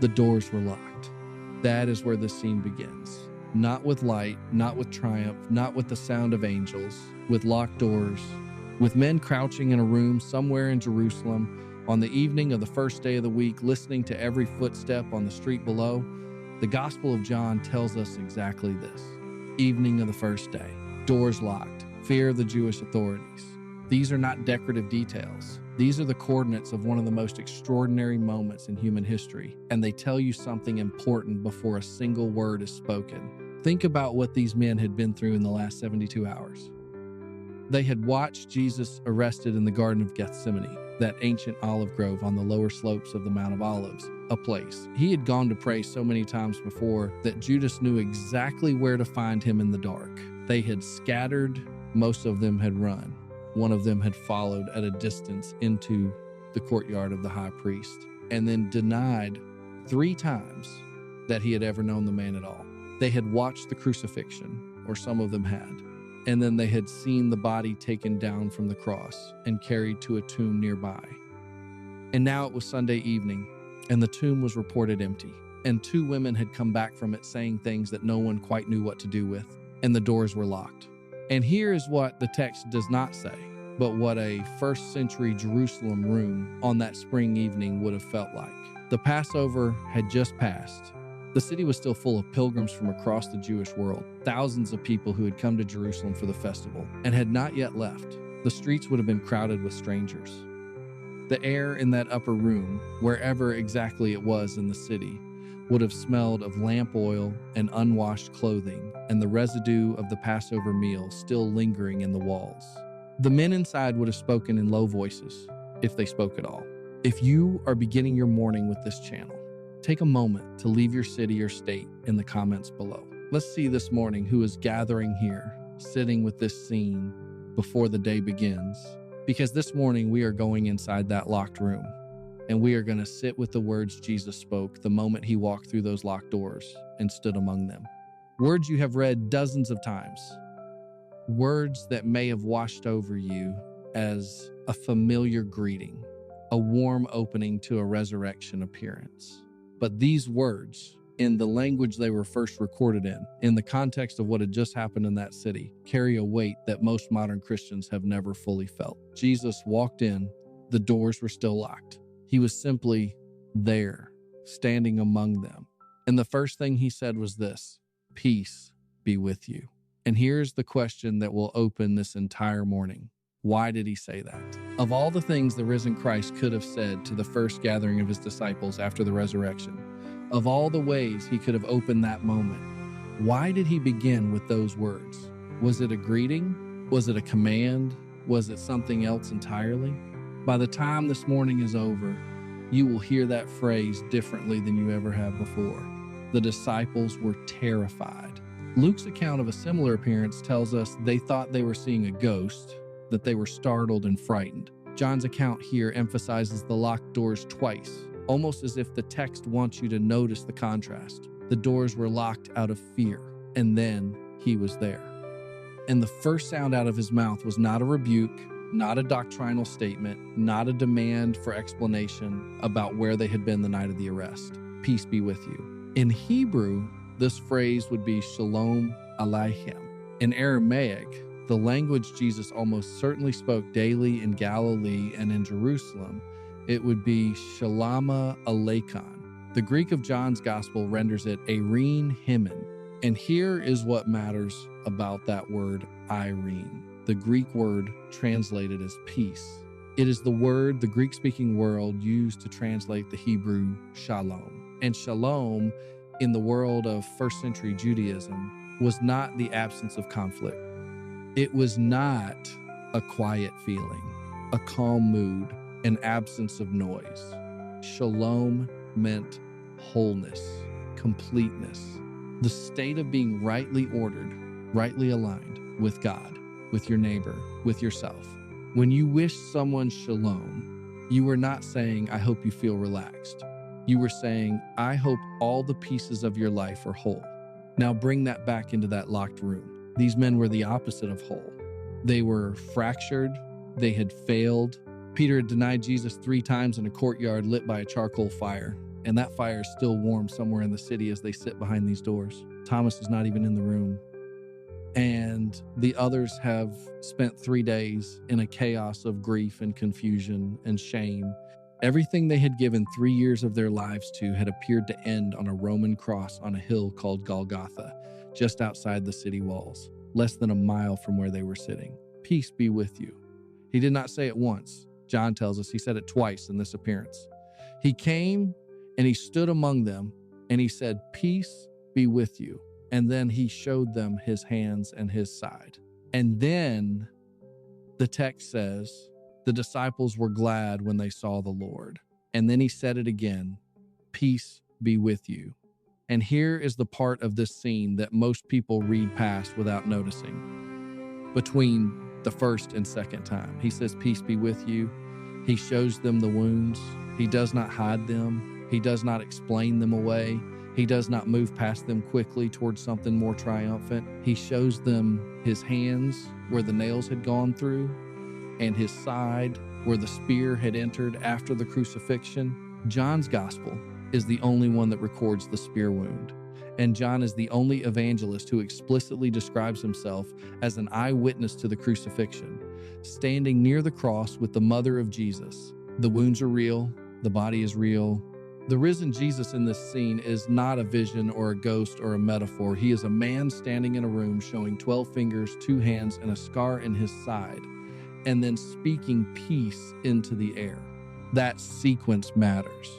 The doors were locked. That is where the scene begins. Not with light, not with triumph, not with the sound of angels, with locked doors, with men crouching in a room somewhere in Jerusalem on the evening of the first day of the week, listening to every footstep on the street below. The Gospel of John tells us exactly this. Evening of the first day, doors locked, fear of the Jewish authorities. These are not decorative details. These are the coordinates of one of the most extraordinary moments in human history, and they tell you something important before a single word is spoken. Think about what these men had been through in the last 72 hours. They had watched Jesus arrested in the Garden of Gethsemane, that ancient olive grove on the lower slopes of the Mount of Olives, a place he had gone to pray so many times before that Judas knew exactly where to find him in the dark. They had scattered, most of them had run. One of them had followed at a distance into the courtyard of the high priest and then denied 3 times that he had ever known the man at all. They had watched the crucifixion, or some of them had, and then they had seen the body taken down from the cross and carried to a tomb nearby. And now it was Sunday evening, and the tomb was reported empty, and 2 women had come back from it saying things that no one quite knew what to do with, and the doors were locked. And here is what the text does not say, but what a first century Jerusalem room on that spring evening would have felt like. The Passover had just passed. The city was still full of pilgrims from across the Jewish world, thousands of people who had come to Jerusalem for the festival and had not yet left. The streets would have been crowded with strangers. The air in that upper room, wherever exactly it was in the city, would have smelled of lamp oil and unwashed clothing and the residue of the Passover meal still lingering in the walls. The men inside would have spoken in low voices, if they spoke at all. If you are beginning your morning with this channel, take a moment to leave your city or state in the comments below. Let's see this morning who is gathering here, sitting with this scene before the day begins, because this morning we are going inside that locked room. And we are going to sit with the words Jesus spoke the moment he walked through those locked doors and stood among them. Words you have read dozens of times. Words that may have washed over you as a familiar greeting, a warm opening to a resurrection appearance. But these words, in the language they were first recorded in the context of what had just happened in that city, carry a weight that most modern Christians have never fully felt. Jesus walked in, the doors were still locked. He was simply there, standing among them. And the first thing he said was this: peace be with you. And here's the question that will open this entire morning. Why did he say that? Of all the things the risen Christ could have said to the first gathering of his disciples after the resurrection, of all the ways he could have opened that moment, why did he begin with those words? Was it a greeting? Was it a command? Was it something else entirely? By the time this morning is over, you will hear that phrase differently than you ever have before. The disciples were terrified. Luke's account of a similar appearance tells us they thought they were seeing a ghost, that they were startled and frightened. John's account here emphasizes the locked doors twice, almost as if the text wants you to notice the contrast. The doors were locked out of fear, and then he was there. And the first sound out of his mouth was not a rebuke, not a doctrinal statement, not a demand for explanation about where they had been the night of the arrest. Peace be with you. In Hebrew, this phrase would be shalom aleichem. In Aramaic, the language Jesus almost certainly spoke daily in Galilee and in Jerusalem, it would be shalama aleichan. The Greek of John's gospel renders it eirene himen. And here is what matters about that word eirene. The Greek word translated as peace. It is the word the Greek-speaking world used to translate the Hebrew shalom. And shalom, in the world of first-century Judaism, was not the absence of conflict. It was not a quiet feeling, a calm mood, an absence of noise. Shalom meant wholeness, completeness, the state of being rightly ordered, rightly aligned with God, with your neighbor, with yourself. When you wish someone shalom, you were not saying, I hope you feel relaxed. You were saying, I hope all the pieces of your life are whole. Now bring that back into that locked room. These men were the opposite of whole. They were fractured. They had failed. Peter had denied Jesus 3 times in a courtyard lit by a charcoal fire. And that fire is still warm somewhere in the city as they sit behind these doors. Thomas is not even in the room. And the others have spent 3 days in a chaos of grief and confusion and shame. Everything they had given 3 years of their lives to had appeared to end on a Roman cross on a hill called Golgotha, just outside the city walls, less than a mile from where they were sitting. Peace be with you. He did not say it once. John tells us he said it twice in this appearance. He came and he stood among them and he said, "Peace be with you." And then he showed them his hands and his side. And then the text says, the disciples were glad when they saw the Lord. And then he said it again, "Peace be with you." And here is the part of this scene that most people read past without noticing. Between the first and second time, he says, "Peace be with you." He shows them the wounds. He does not hide them. He does not explain them away. He does not move past them quickly towards something more triumphant. He shows them his hands where the nails had gone through and his side where the spear had entered after the crucifixion. John's gospel is the only one that records the spear wound. And John is the only evangelist who explicitly describes himself as an eyewitness to the crucifixion, standing near the cross with the mother of Jesus. The wounds are real. The body is real. The risen Jesus in this scene is not a vision or a ghost or a metaphor. He is a man standing in a room showing 12 fingers, 2 hands, and a scar in his side, and then speaking peace into the air. That sequence matters.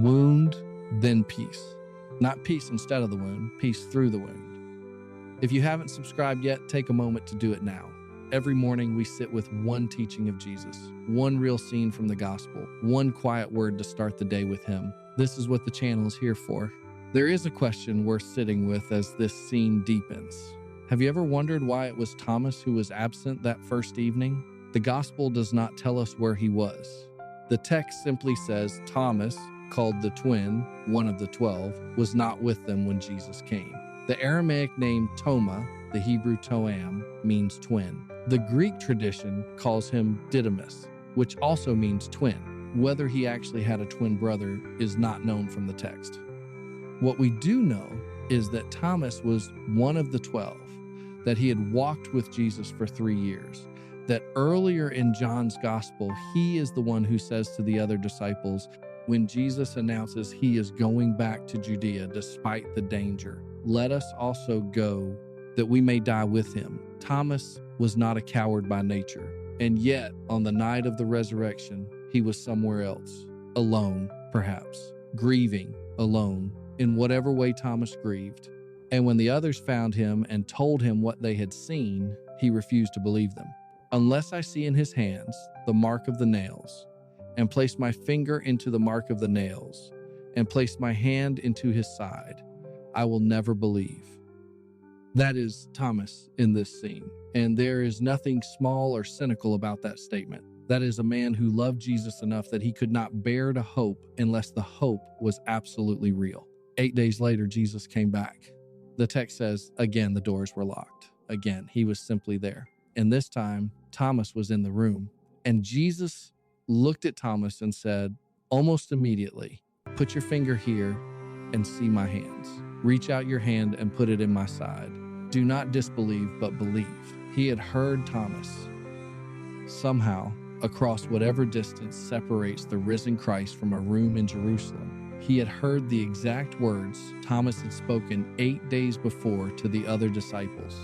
Wound, then peace. Not peace instead of the wound, peace through the wound. If you haven't subscribed yet, take a moment to do it now. Every morning we sit with one teaching of Jesus, one real scene from the gospel, one quiet word to start the day with him. This is what the channel is here for. There is a question worth sitting with as this scene deepens. Have you ever wondered why it was Thomas who was absent that first evening? The gospel does not tell us where he was. The text simply says Thomas, called the twin, one of the 12, was not with them when Jesus came. The Aramaic name Toma, the Hebrew Toam, means twin. The Greek tradition calls him Didymus, which also means twin. Whether he actually had a twin brother is not known from the text. What we do know is that Thomas was one of the 12, that he had walked with Jesus for 3 years, that earlier in John's gospel, he is the one who says to the other disciples, when Jesus announces he is going back to Judea despite the danger, "Let us also go that we may die with him." Thomas was not a coward by nature, and yet on the night of the resurrection, he was somewhere else, alone, perhaps, grieving, alone, in whatever way Thomas grieved. And when the others found him and told him what they had seen, he refused to believe them. "Unless I see in his hands the mark of the nails, and place my finger into the mark of the nails, and place my hand into his side, I will never believe." That is Thomas in this scene, and there is nothing small or cynical about that statement. That is a man who loved Jesus enough that he could not bear to hope unless the hope was absolutely real. 8 days later, Jesus came back. The text says, again, the doors were locked. Again, he was simply there. And this time, Thomas was in the room. And Jesus looked at Thomas and said, almost immediately, "Put your finger here and see my hands. Reach out your hand and put it in my side. Do not disbelieve, but believe." He had heard Thomas. Somehow, across whatever distance separates the risen Christ from a room in Jerusalem, he had heard the exact words Thomas had spoken 8 days before to the other disciples.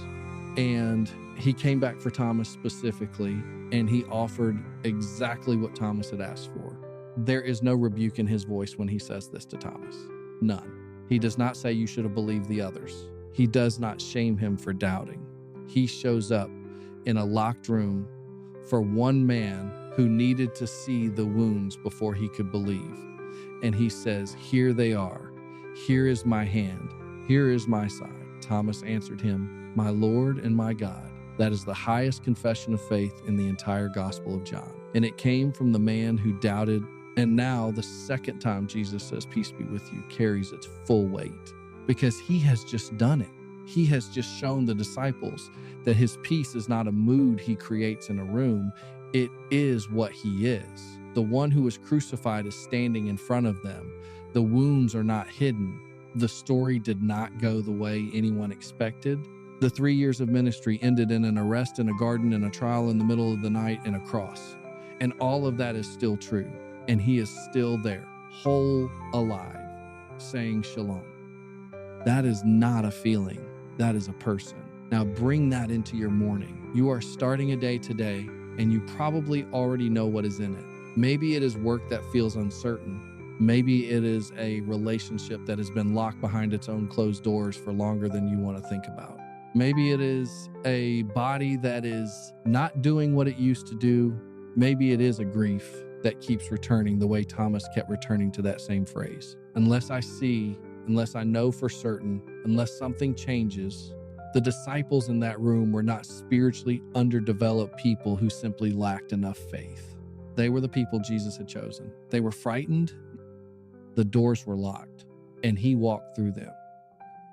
And he came back for Thomas specifically, and he offered exactly what Thomas had asked for. There is no rebuke in his voice when he says this to Thomas. None. He does not say you should have believed the others. He does not shame him for doubting. He shows up in a locked room for one man who needed to see the wounds before he could believe. And he says, "Here they are. Here is my hand. Here is my side." Thomas answered him, "My Lord and my God." That is the highest confession of faith in the entire Gospel of John. And it came from the man who doubted. And now the second time Jesus says, "Peace be with you," carries its full weight because he has just done it. He has just shown the disciples that his peace is not a mood he creates in a room. It is what he is. The one who was crucified is standing in front of them. The wounds are not hidden. The story did not go the way anyone expected. The 3 years of ministry ended in an arrest in a garden and a trial in the middle of the night and a cross. And all of that is still true. And he is still there, whole, alive, saying shalom. That is not a feeling. That is a person. Now bring that into your morning. You are starting a day today, and you probably already know what is in it. Maybe it is work that feels uncertain. Maybe it is a relationship that has been locked behind its own closed doors for longer than you want to think about. Maybe it is a body that is not doing what it used to do. Maybe it is a grief that keeps returning the way Thomas kept returning to that same phrase. Unless I see, unless I know for certain, unless something changes. The disciples in that room were not spiritually underdeveloped people who simply lacked enough faith. They were the people Jesus had chosen. They were frightened. The doors were locked, and he walked through them.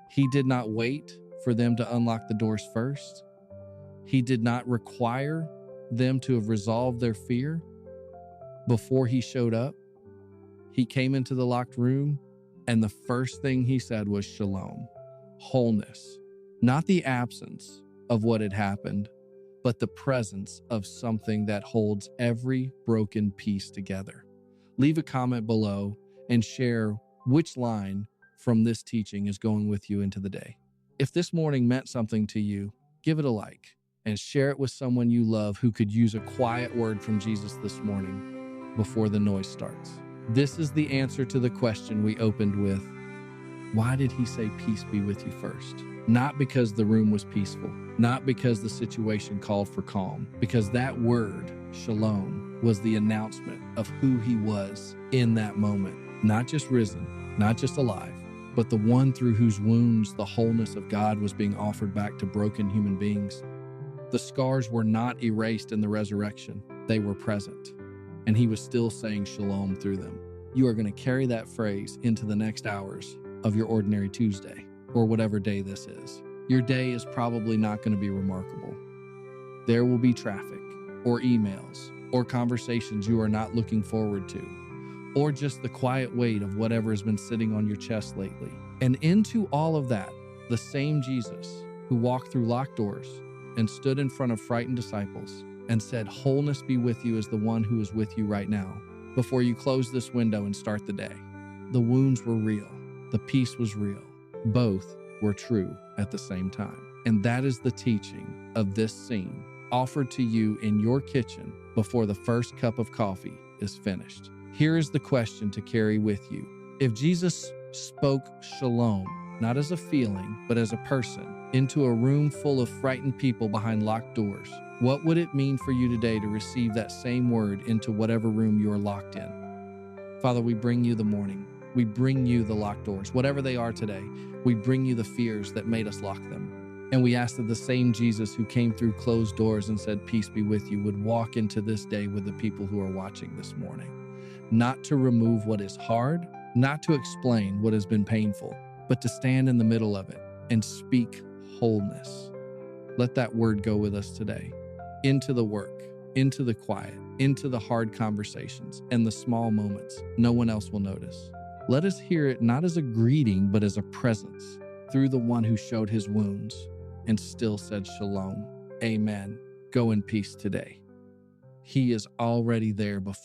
He did not wait for them to unlock the doors first. He did not require them to have resolved their fear before he showed up. He came into the locked room, and the first thing he said was shalom, wholeness, not the absence of what had happened, but the presence of something that holds every broken piece together. Leave a comment below and share which line from this teaching is going with you into the day. If this morning meant something to you, give it a like and share it with someone you love who could use a quiet word from Jesus this morning before the noise starts. This is the answer to the question we opened with. Why did he say peace be with you first? Not because the room was peaceful, not because the situation called for calm, because that word, shalom, was the announcement of who he was in that moment. Not just risen, not just alive, but the one through whose wounds the wholeness of God was being offered back to broken human beings. The scars were not erased in the resurrection. They were present, and he was still saying shalom through them. You are going to carry that phrase into the next hours of your ordinary Tuesday, or whatever day this is. Your day is probably not going to be remarkable. There will be traffic, or emails, or conversations you are not looking forward to, or just the quiet weight of whatever has been sitting on your chest lately. And into all of that, the same Jesus who walked through locked doors and stood in front of frightened disciples and said, wholeness be with you, is the one who is with you right now. Before you close this window and start the day, the wounds were real. The peace was real. Both were true at the same time. And that is the teaching of this scene offered to you in your kitchen before the first cup of coffee is finished. Here is the question to carry with you. If Jesus spoke shalom, not as a feeling, but as a person, into a room full of frightened people behind locked doors, what would it mean for you today to receive that same word into whatever room you are locked in? Father, we bring you the morning. We bring you the locked doors, whatever they are today. We bring you the fears that made us lock them. And we ask that the same Jesus who came through closed doors and said, peace be with you, would walk into this day with the people who are watching this morning. Not to remove what is hard, not to explain what has been painful, but to stand in the middle of it and speak wholeness. Let that word go with us today, into the work, into the quiet, into the hard conversations and the small moments no one else will notice. Let us hear it not as a greeting, but as a presence through the one who showed his wounds and still said shalom. Amen. Go in peace today. He is already there before.